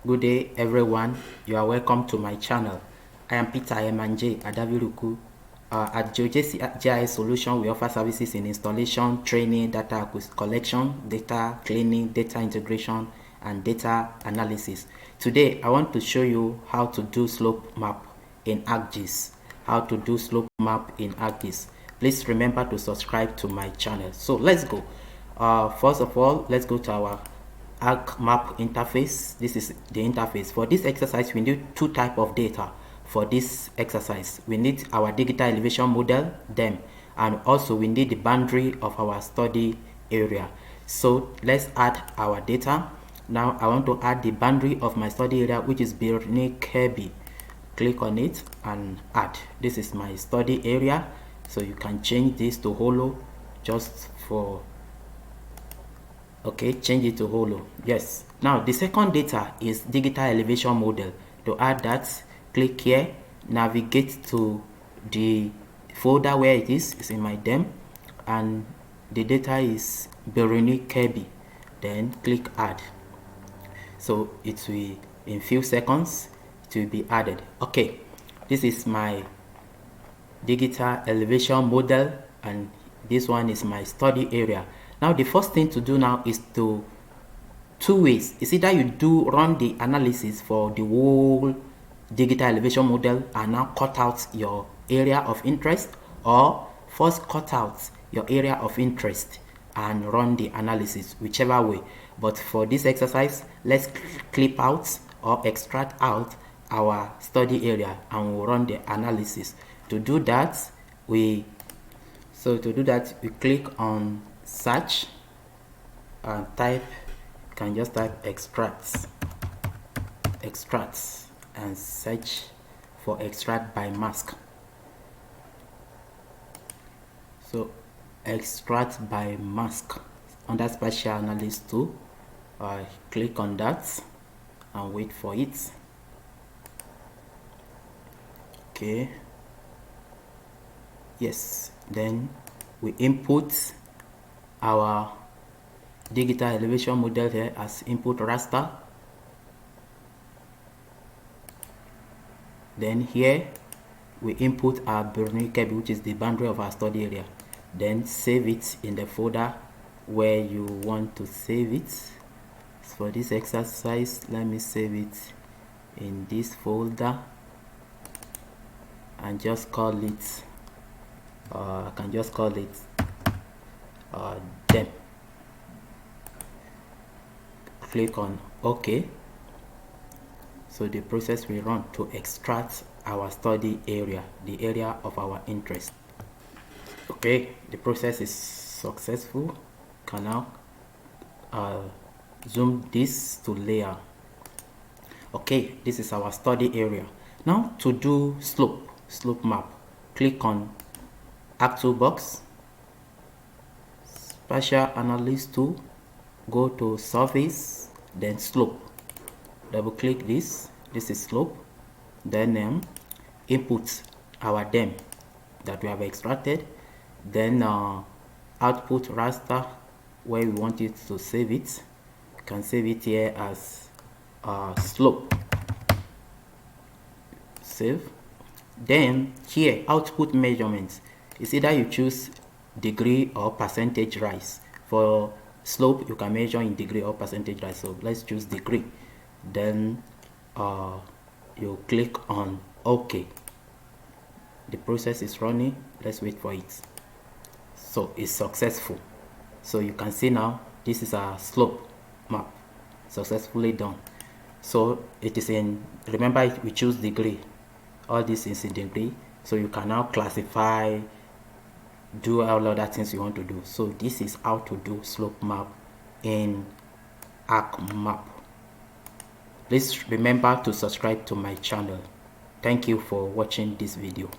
Good day everyone, you are welcome to my channel. I am Peter Emanje Adaviruku. At Geojay Solution, we offer services in installation, training, data collection, data cleaning, data integration, and data analysis. Today, I want to show you how to do slope map in ArcGIS. Please remember to subscribe to my channel. So let's go. First of all, let's go to our ArcMap interface. This is the interface. For this exercise, we need two types of data. For this exercise, we need our digital elevation model, DEM, and also we need the boundary of our study area. So let's add our data. Now I want to add the boundary of my study area, which is Kirby. Click on it and add. This is my study area. So you can change this to hollow just for change it to hollow. Yes. Now the second data is digital elevation model. To add that, click here, navigate to the folder where it is. It's in my DEM, and the data is Kirby. Then click add. So it will, in few seconds, it will be added. Okay, this is my digital elevation model, and this one is my study area. Now the first thing to do now is two ways. It's either you run the analysis for the whole digital elevation model and now cut out your area of interest, or first cut out your area of interest and run the analysis, whichever way. But for this exercise, let's clip out or extract out our study area and we'll run the analysis. To do that, we click on search and can just type extracts and search for extract by mask. So extract by mask under spatial analysis tool. Click on that and wait for it. Okay, yes, then we input our digital elevation model here as input raster. Then here we input our Kirby, which is the boundary of our study area. Then save it in the folder where you want to save it. For this exercise, let me save it in this folder and just call it I can just call it DEM. Click on OK. So the process will run to extract our study area, the area of our interest. Okay, the process is successful. Can now zoom this to layer. Okay, this is our study area. Now to do slope map, click on Arc Toolbox, Spatial Analysis tool, go to Surface, then Slope. Double click this. This is slope. Then input our DEM that we have extracted. Then output raster where we want it to save it. You can save it here as slope. Save. Then here output measurements. It's either you choose degree or percentage rise. For slope, you can measure in degree or percentage rise. So let's choose degree. Then you click on OK. The process is running. Let's wait for it. So it's successful. So you can see now this is our slope map successfully done. So it is in, remember we choose degree. All this is in degree. So you can now classify, do all other things you want to do. So this is how to do slope map in ArcMap. Please remember to subscribe to my channel. Thank you for watching this video.